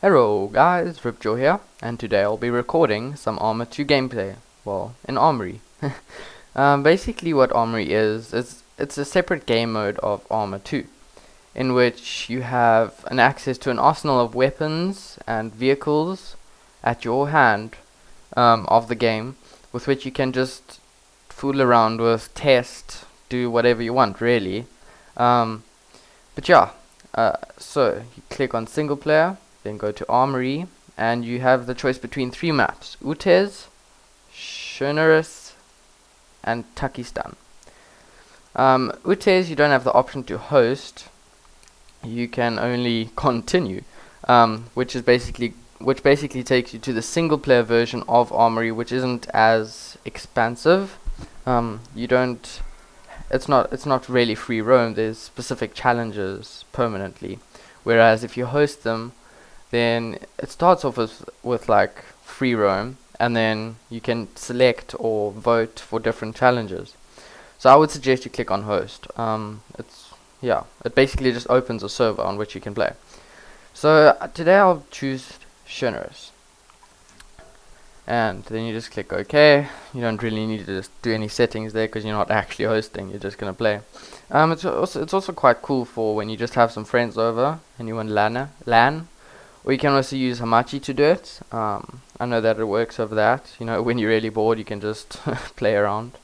Hello guys, Ripjaw here, and today I'll be recording some Arma 2 gameplay, well, in Armory. Basically what Armory is it's a separate game mode of Arma 2, in which you have an access to an arsenal of weapons and vehicles at your hand of the game, with which you can just fool around with, test, do whatever you want really. But yeah, so you click on single player, then go to Armory, and you have the choice between three maps: Utez, Schöneres, and Takistan. Utez, you don't have the option to host; you can only continue, which basically takes you to the single player version of Armory, which isn't as expansive. It's not really free roam. There's specific challenges permanently, whereas if you host them, then it starts off with like free roam, and then you can select or vote for different challenges. So I would suggest you click on host. It basically just opens a server on which you can play. So today I'll choose Schöneres, and then you just click OK. You don't really need to just do any settings there because you're not actually hosting, you're just gonna play. It's also quite cool for when you just have some friends over and you want LAN. Or you can also use Hamachi to do it. I know that it works over that. You know, when you're really bored, you can just play around.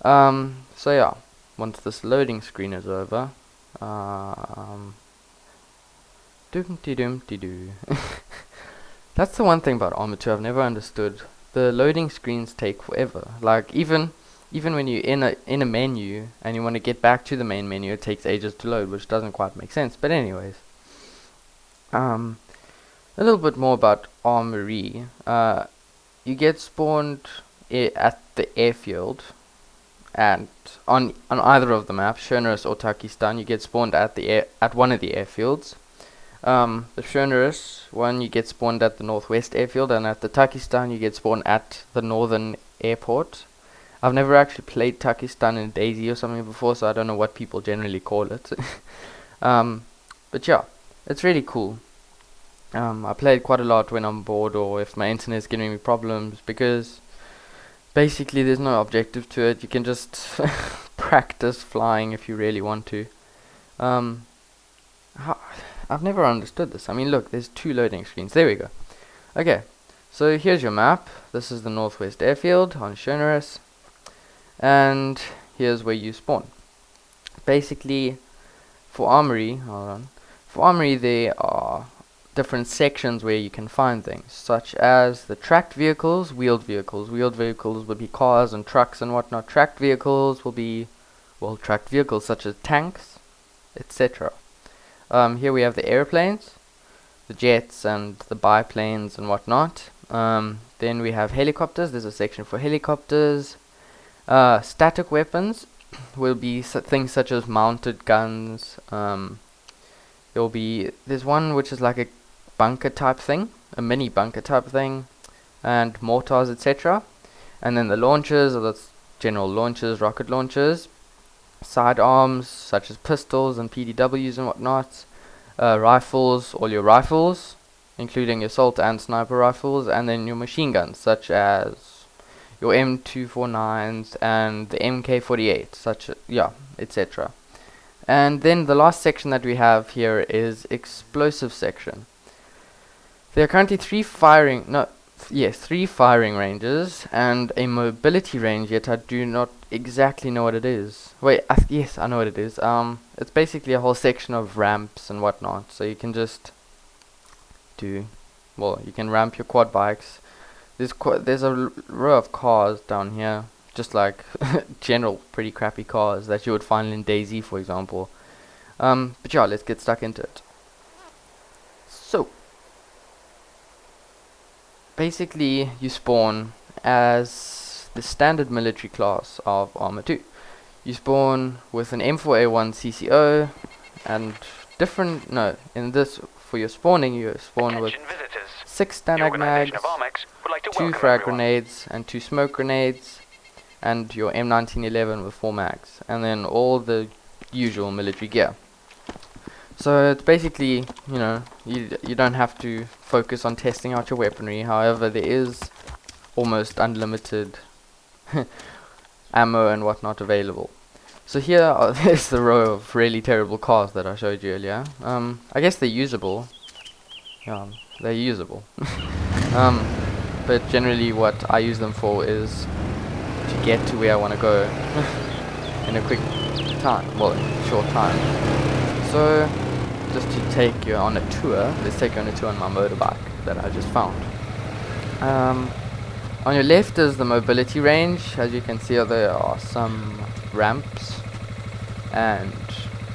So yeah, once this loading screen is over, doom-de-doom-de-doo. That's the one thing about Arma 2 I've never understood. The loading screens take forever. Like even when you're in a menu and you want to get back to the main menu, it takes ages to load, which doesn't quite make sense. But anyways. A little bit more about Armory. You get spawned at the airfield, and on either of the maps, Schöneres or Takistan, you get spawned at one of the airfields. The Schöneres one, you get spawned at the northwest airfield, and at the Takistan, you get spawned at the northern airport. I've never actually played Takistan in DayZ or something before, so I don't know what people generally call it. But yeah, it's really cool. I play it quite a lot when I'm bored or if my internet's giving me problems, because basically there's no objective to it. You can just practice flying if you really want to. I've never understood this. I mean, look, there's two loading screens. There we go. Okay, so here's your map. This is the northwest airfield on Schöneres, and here's where you spawn. Basically, for Armory, there are different sections where you can find things, such as the tracked vehicles, wheeled vehicles. Wheeled vehicles would be cars and trucks and whatnot. Tracked vehicles will be, well, tracked vehicles such as tanks, etc. Here we have the airplanes, the jets and the biplanes and whatnot. Then we have helicopters. There's a section for helicopters. Static weapons will be things such as mounted guns. There's one which is like a bunker type thing, a mini bunker type thing, and mortars, etc. And then the launchers are the general launchers, rocket launchers. Sidearms such as pistols and PDWs and whatnot. Rifles, all your rifles, including assault and sniper rifles, and then your machine guns such as your M249s and the MK48, etc. And then the last section that we have here is explosive section. There are currently three firing ranges and a mobility range, yet I do not exactly know what it is. Wait, yes, I know what it is. It's basically a whole section of ramps and whatnot, so you can just you can ramp your quad bikes. There's a row of cars down here, just like general pretty crappy cars that you would find in DayZ, for example. But yeah, let's get stuck into it. So basically you spawn as the standard military class of Arma 2. You spawn with an M4A1 CCO and for your spawning you spawn with 6 Stanag mags, 2 frag grenades and 2 smoke grenades, and your M1911 with 4 mags, and then all the usual military gear. So it's basically, you don't have to focus on testing out your weaponry. However, there is almost unlimited ammo and whatnot available. So here there's the row of really terrible cars that I showed you earlier. I guess they're usable. Yeah, they're usable. But generally what I use them for is to get to where I want to go in a quick time, well, in a short time. So just to take you on a tour, let's take you on a tour on my motorbike that I just found. On your left is the mobility range. As you can see, there are some ramps and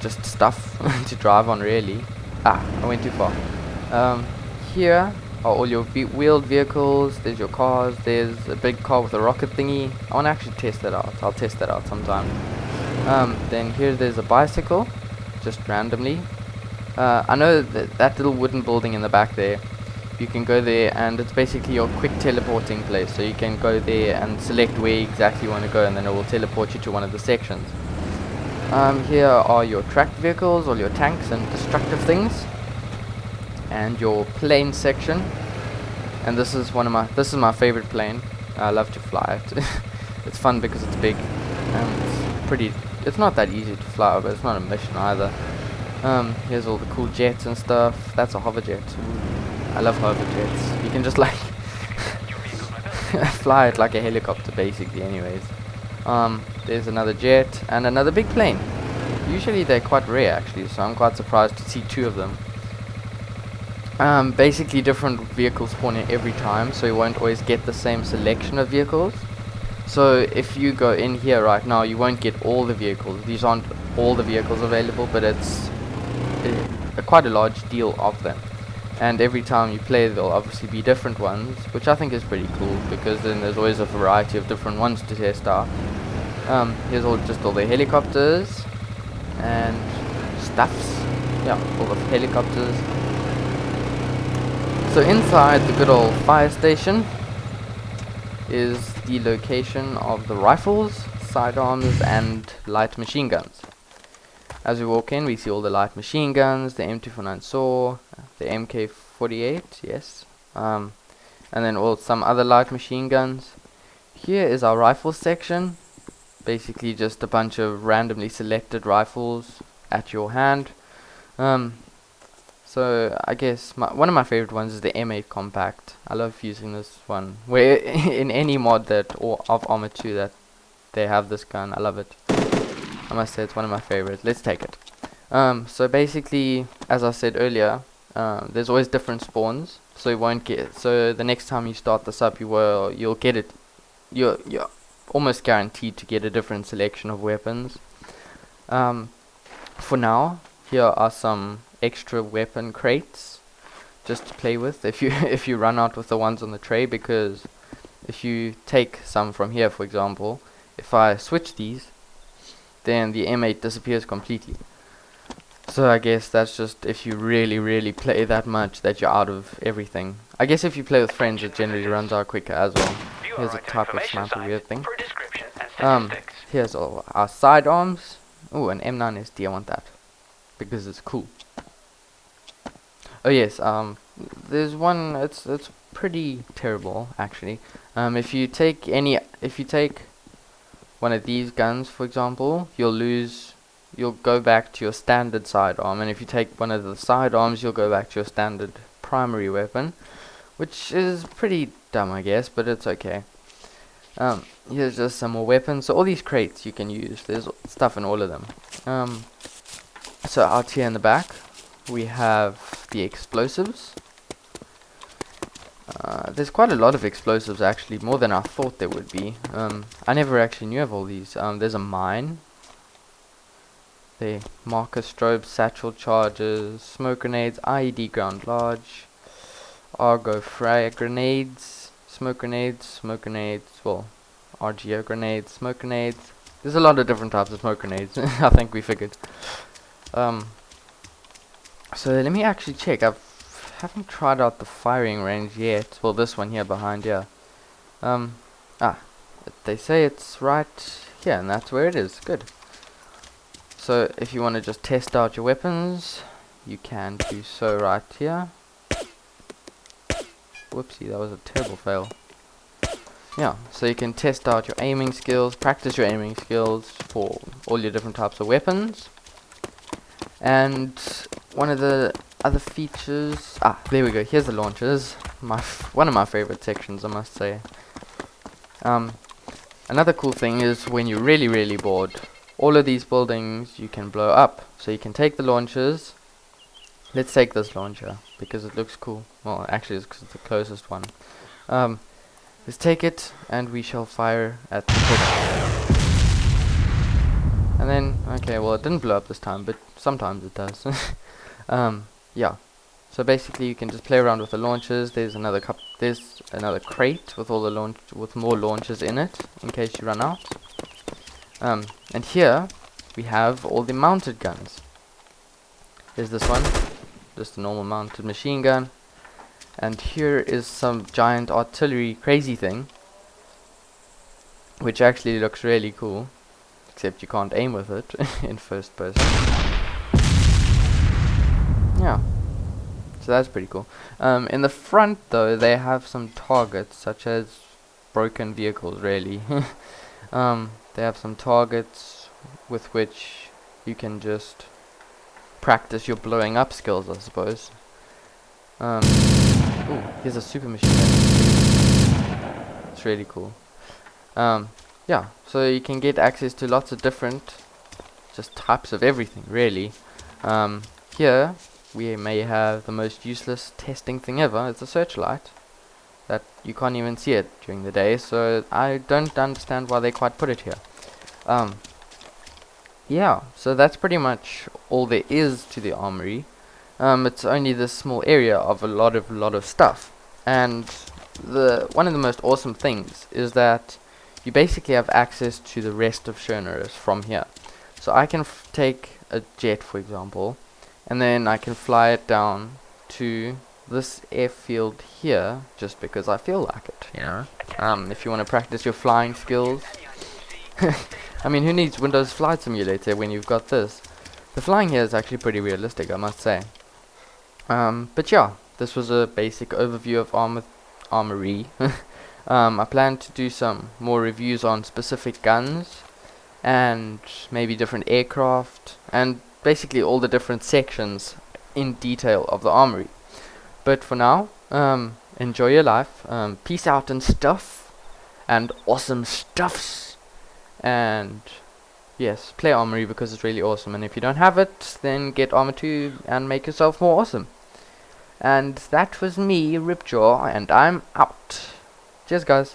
just stuff to drive on, really. I went too far. Here are all your wheeled vehicles. There's your cars. There's a big car with a rocket thingy. I want to actually test that out. I'll test that out sometime. Then there's a bicycle, just randomly. I know that little wooden building in the back there, you can go there and it's basically your quick teleporting place. So you can go there and select where exactly you want to go, and then it will teleport you to one of the sections. Here are your tracked vehicles, all your tanks and destructive things, and your plane section. And this is my favorite plane. I love to fly it. It's fun because it's big and it's not that easy to fly, but it's not a mission either. Here's all the cool jets and stuff. That's a hoverjet. I love hoverjets. You can just like fly it like a helicopter basically anyways. There's another jet and another big plane. Usually they're quite rare actually, so I'm quite surprised to see two of them. Basically different vehicles spawn in every time, so you won't always get the same selection of vehicles. So if you go in here right now, you won't get all the vehicles. These aren't all the vehicles available, but it's quite a large deal of them. And every time you play, there'll obviously be different ones, which I think is pretty cool, because then there's always a variety of different ones to test out. Here's all the helicopters and stuffs. Yeah, all the helicopters. So inside the good old fire station is the location of the rifles, sidearms and light machine guns. As we walk in, we see all the light machine guns, the M249 SAW, the MK48, yes, and then some other light machine guns. Here is our rifle section, basically just a bunch of randomly selected rifles at your hand. So I guess one of my favorite ones is the M8 Compact. I love using this one. Where in any mod of Arma 2 that they have this gun, I love it. I must say it's one of my favorites. Let's take it. So basically, as I said earlier, there's always different spawns. So you won't get. So the next time you start this up, you'll get it. You're almost guaranteed to get a different selection of weapons. For now, here are some extra weapon crates just to play with if you run out with the ones on the tray, because if you take some from here, for example, if I switch these, then the M8 disappears completely. So I guess that's just if you really play that much that you're out of everything. I guess if you play with friends, it generally runs out quicker as well. Here's a type of sniper weird thing. Here's all our sidearms. Oh, an M9 SD, I want that because it's cool. Oh yes, there's one. It's pretty terrible actually. If you take one of these guns, for example, you'll go back to your standard sidearm, and if you take one of the sidearms, you'll go back to your standard primary weapon, which is pretty dumb, I guess, but it's okay. Here's just some more weapons. So all these crates you can use. There's stuff in all of them. So out here in the back, we have the explosives. There's quite a lot of explosives actually, more than I thought there would be. I never actually knew of all these. There's a mine. The marker strobes, satchel charges, smoke grenades, IED ground large, Argo frag grenades, smoke grenades, well, RGO grenades, smoke grenades. There's a lot of different types of smoke grenades. I think we figured. So let me actually check. I haven't tried out the firing range yet. Well, this one here behind here. They say it's right here, and that's where it is. Good. So if you want to just test out your weapons, you can do so right here. Whoopsie, that was a terrible fail. Yeah, so you can test out your aiming skills, practice your aiming skills for all your different types of weapons. And one of the other features, there we go, here's the launchers. One of my favorite sections, I must say. Another cool thing is when you're really, really bored, all of these buildings you can blow up. So you can take the launchers. Let's take this launcher because it looks cool. Well, actually it's 'cause it's the closest one. Let's take it and we shall fire at the top. And then, okay, well it didn't blow up this time, but sometimes it does. Yeah. So basically you can just play around with the launchers. There's another crate with all the with more launchers in it in case you run out. And here we have all the mounted guns. There's this one, just a normal mounted machine gun. And here is some giant artillery crazy thing, which actually looks really cool, except you can't aim with it in first person. Yeah, so that's pretty cool. In the front though, they have some targets, such as broken vehicles, really. They have some targets with which you can just practice your blowing up skills, I suppose. Ooh, here's a super machine gun. It's really cool. Yeah, so you can get access to lots of different just types of everything, really. Here we may have the most useless testing thing ever. It's a searchlight that you can't even see it during the day, so I don't understand why they quite put it here. Yeah, so that's pretty much all there is to the armory. It's only this small area of a lot of stuff, and one of the most awesome things is that you basically have access to the rest of Schoneris from here. So I can take a jet, for example, and then I can fly it down to this airfield here just because I feel like it, you know. If you want to practice your flying skills. I mean, who needs Windows Flight Simulator when you've got this? The flying here is actually pretty realistic, I must say. But yeah, this was a basic overview of Armory. I plan to do some more reviews on specific guns and maybe different aircraft and basically all the different sections in detail of the Armory. But for now, enjoy your life. Peace out and stuff, and awesome stuffs. And yes, play Armory because it's really awesome. And if you don't have it, then get Arma 2 and make yourself more awesome. And that was me, Ripjaw, and I'm out. Cheers, guys.